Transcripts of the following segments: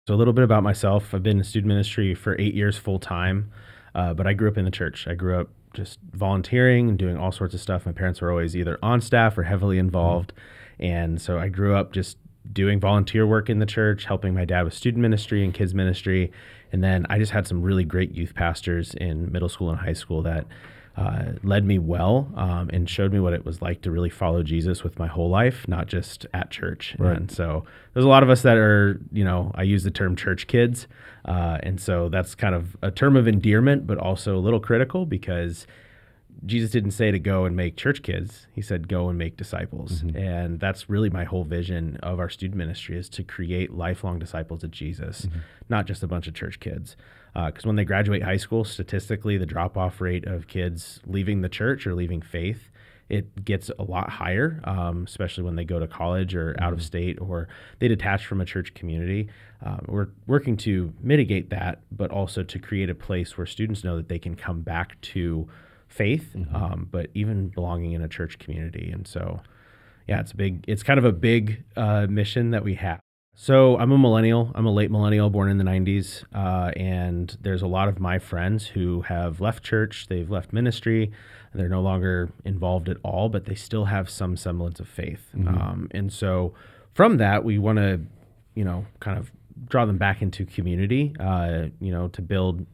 So a little bit about myself. I've been in student ministry for 8 years full time, but I grew up in the church. I grew up just volunteering and doing all sorts of stuff. My parents were always either on staff or heavily Mhm. involved. And so I grew up just doing volunteer work in the church, helping my dad with student ministry and kids ministry. And then I just had some really great youth pastors in middle school and high school that led me well and showed me what it was like to really follow Jesus with my whole life, not just at church. Right. And so there's a lot of us that are, I use the term church kids. And so that's kind of a term of endearment, but also a little critical because Jesus didn't say to go and make church kids. He said, go and make disciples. Mhm. And that's really my whole vision of our student ministry is to create lifelong disciples of Jesus, Mhm. not just a bunch of church kids. Because when they graduate high school, statistically, the drop-off rate of kids leaving the church or leaving faith, it gets a lot higher, especially when they go to college or out of Mhm. state or they detach from a church community. We're working to mitigate that, but also to create a place where students know that they can come back to faith, Mhm. but even belonging in a church community. And so, yeah, it's kind of a big mission that we have. So I'm a millennial. I'm a late millennial born in the 90s. And there's a lot of my friends who have left church, they've left ministry, they're no longer involved at all, but they still have some semblance of faith. Mhm. And so from that, we want to, kind of draw them back into community, to build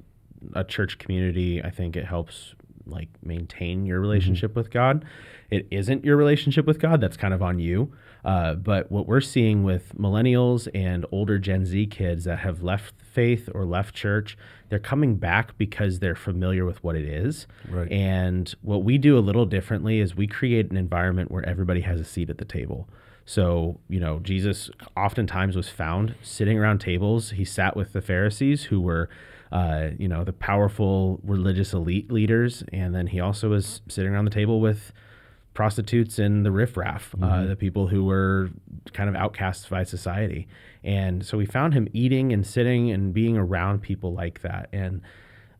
a church community. I think it helps like maintain your Mhm. relationship with God. It isn't your relationship with God. That's kind of on you. But what we're seeing with millennials and older Gen Z kids that have left faith or left church, they're coming back because they're familiar with what it is. Right. And what we do a little differently is we create an environment where everybody has a seat at the table. So, Jesus oftentimes was found sitting around tables. He sat with the Pharisees who were the powerful religious elite leaders. And then he also was sitting around the table with prostitutes and the riffraff, Mhm. the people who were kind of outcasts by society. And so we found him eating and sitting and being around people like that. And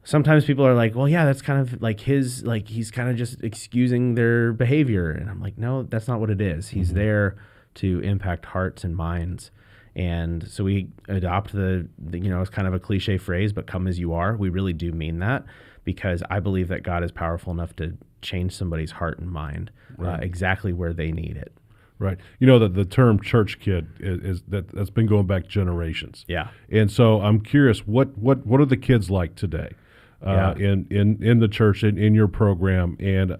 sometimes people are like, well, yeah, that's kind of like he's kind of just excusing their behavior. And I'm like, no, that's not what it is. He's Mhm. there to impact hearts and minds. And so we adopt it's kind of a cliche phrase, but come as you are. We really do mean that because I believe that God is powerful enough to change somebody's heart and mind Right. exactly where they need it. Right. You know that the term church kid is that's been going back generations. Yeah. And so I'm curious, what are the kids like today, Yeah. in the church in your program, and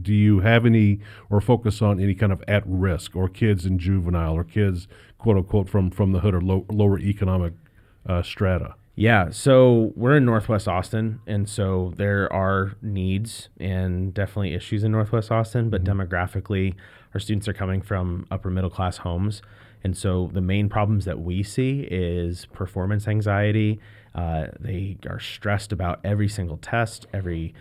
do you have any or focus on any kind of at risk or kids in juvenile or kids quote unquote from the hood or lower economic strata? Yeah, so we're in Northwest Austin, and so there are needs and definitely issues in Northwest Austin, but Mhm. demographically, our students are coming from upper middle class homes. And so the main problems that we see is performance anxiety. They are stressed about every single test, every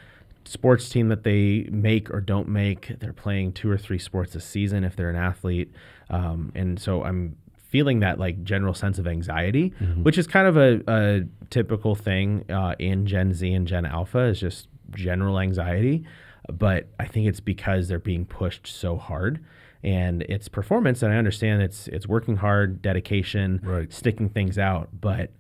sports team that they make or don't make. They're playing 2 or 3 sports a season if they're an athlete. And so I'm feeling that like general sense of anxiety, Mhm. which is kind of a typical thing in Gen Z and Gen Alpha is just general anxiety. But I think it's because they're being pushed so hard and it's performance. And I understand it's working hard, dedication, Right. sticking things out. But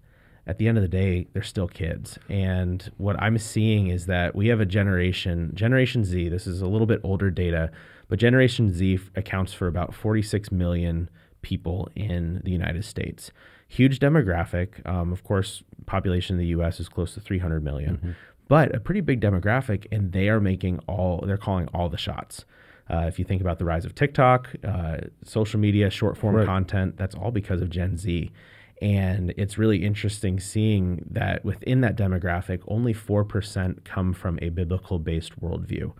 at the end of the day, they're still kids. And what I'm seeing is that we have a Generation Z, this is a little bit older data, but Generation Z accounts for about 46 million people in the United States. Huge demographic. Of course, population in the US is close to 300 million, Mhm. but a pretty big demographic, and they're calling all the shots. If you think about the rise of TikTok, social media, short form Right. content, that's all because of Gen Z. And it's really interesting seeing that within that demographic, only 4% come from a biblical based worldview.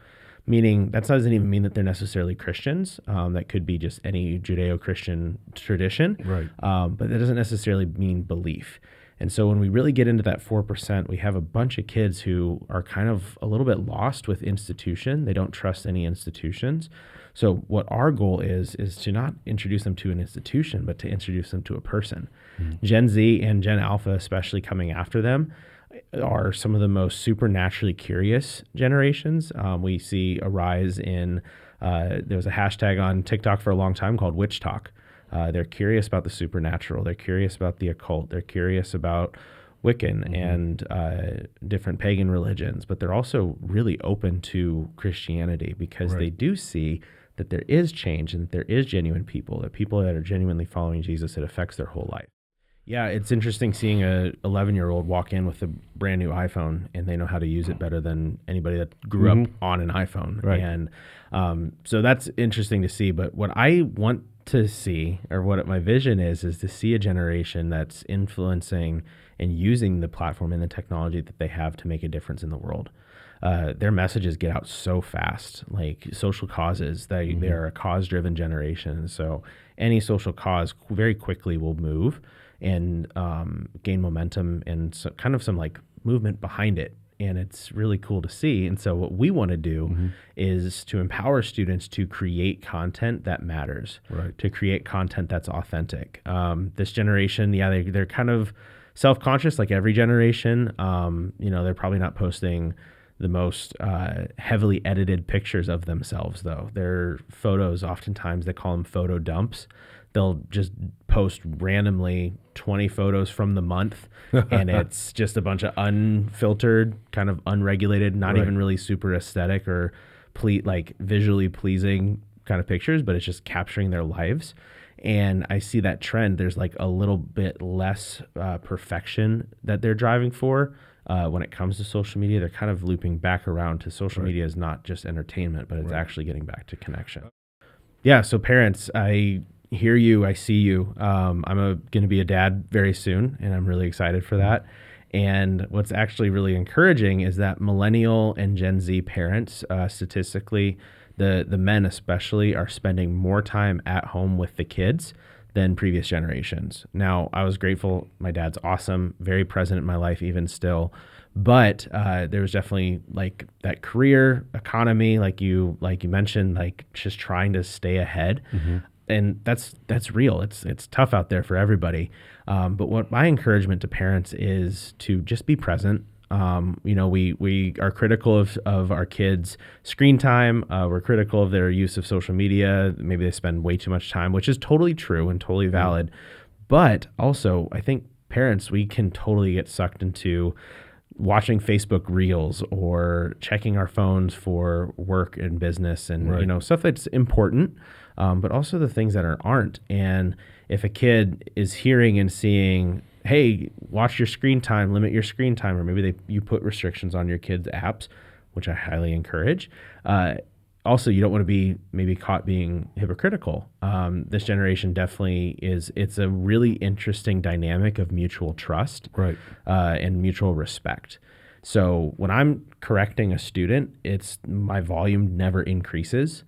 Meaning that doesn't even mean that they're necessarily Christians. That could be just any Judeo Christian tradition. Right. But that doesn't necessarily mean belief. And so when we really get into that 4%, we have a bunch of kids who are kind of a little bit lost with institution. They don't trust any institutions. So what our goal is to not introduce them to an institution, but to introduce them to a person. Mhm. Gen Z and Gen Alpha, especially coming after them, are some of the most supernaturally curious generations. We see a rise in, there was a hashtag on TikTok for a long time called witch talk. They're curious about the supernatural. They're curious about the occult. They're curious about Wiccan and different pagan religions, but they're also really open to Christianity because they do see that there is change and that there is genuine people, that people that are genuinely following Jesus, it affects their whole life. Yeah, it's interesting seeing a 11-year-old walk in with a brand new iPhone and they know how to use it better than anybody that grew up on an iPhone. Right. And so that's interesting to see. But what I want to see, or what my vision is to see a generation that's influencing and using the platform and the technology that they have to make a difference in the world. Their messages get out so fast, like social causes. They're a cause-driven generation. So any social cause very quickly will move and gain momentum and so kind of some like movement behind it. And it's really cool to see. And so what we want to do is to empower students to create content that matters, to create content that's authentic. This generation, they're kind of self-conscious like every generation. They're probably not posting the most heavily edited pictures of themselves, though. Their photos, oftentimes they call them photo dumps. They'll just post randomly 20 photos from the month, and it's just a bunch of unfiltered, kind of unregulated, not even really super aesthetic or visually pleasing kind of pictures, but it's just capturing their lives. And I see that trend. There's like a little bit less perfection that they're driving for. When it comes to social media, they're kind of looping back around to social media is not just entertainment, but it's actually getting back to connection. Yeah. So parents, I hear you. I see you. I'm going to be a dad very soon, and I'm really excited for that. And what's actually really encouraging is that millennial and Gen Z parents, statistically, the men especially, are spending more time at home with the kids than previous generations. Now, I was grateful. My dad's awesome, very present in my life even still. But there was definitely like that career economy, like you mentioned, like just trying to stay ahead. And that's real. It's tough out there for everybody. But what my encouragement to parents is to just be present. We are critical of our kids' screen time. We're critical of their use of social media. Maybe they spend way too much time, which is totally true and totally valid. But also, I think parents, we can totally get sucked into watching Facebook Reels or checking our phones for work and business and stuff that's important, but also the things that aren't. And if a kid is hearing and seeing, hey, watch your screen time, limit your screen time, or maybe you put restrictions on your kids' apps, which I highly encourage. Also, you don't want to be maybe caught being hypocritical. This generation definitely it's a really interesting dynamic of mutual trust and mutual respect. So when I'm correcting a student, my volume never increases.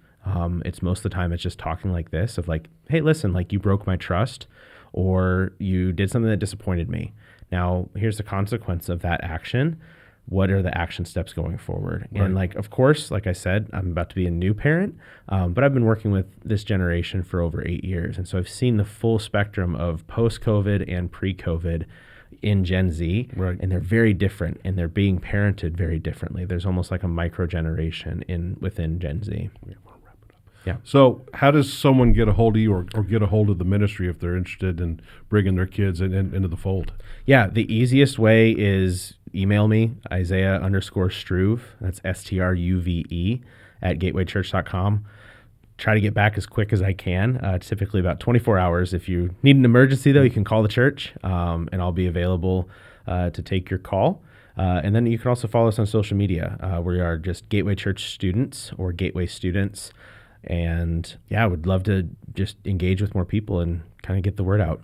It's most of the time it's just talking like this of like, hey, listen, like you broke my trust or you did something that disappointed me. Now, here's the consequence of that action. What are the action steps going forward? And of course, like I said, I'm about to be a new parent, but I've been working with this generation for over 8 years. And so I've seen the full spectrum of post-COVID and pre-COVID in Gen Z, and they're very different and they're being parented very differently. There's almost like a micro generation within Gen Z. Yeah. So how does someone get a hold of you or get a hold of the ministry if they're interested in bringing their kids into the fold? Yeah, the easiest way is email me, Isaiah_Struve, that's STRUVE, at gatewaychurch.com. Try to get back as quick as I can. It's typically about 24 hours. If you need an emergency, though, you can call the church, and I'll be available to take your call. And then you can also follow us on social media. We are just Gateway Church Students or Gateway Students. And yeah, I would love to just engage with more people and kind of get the word out.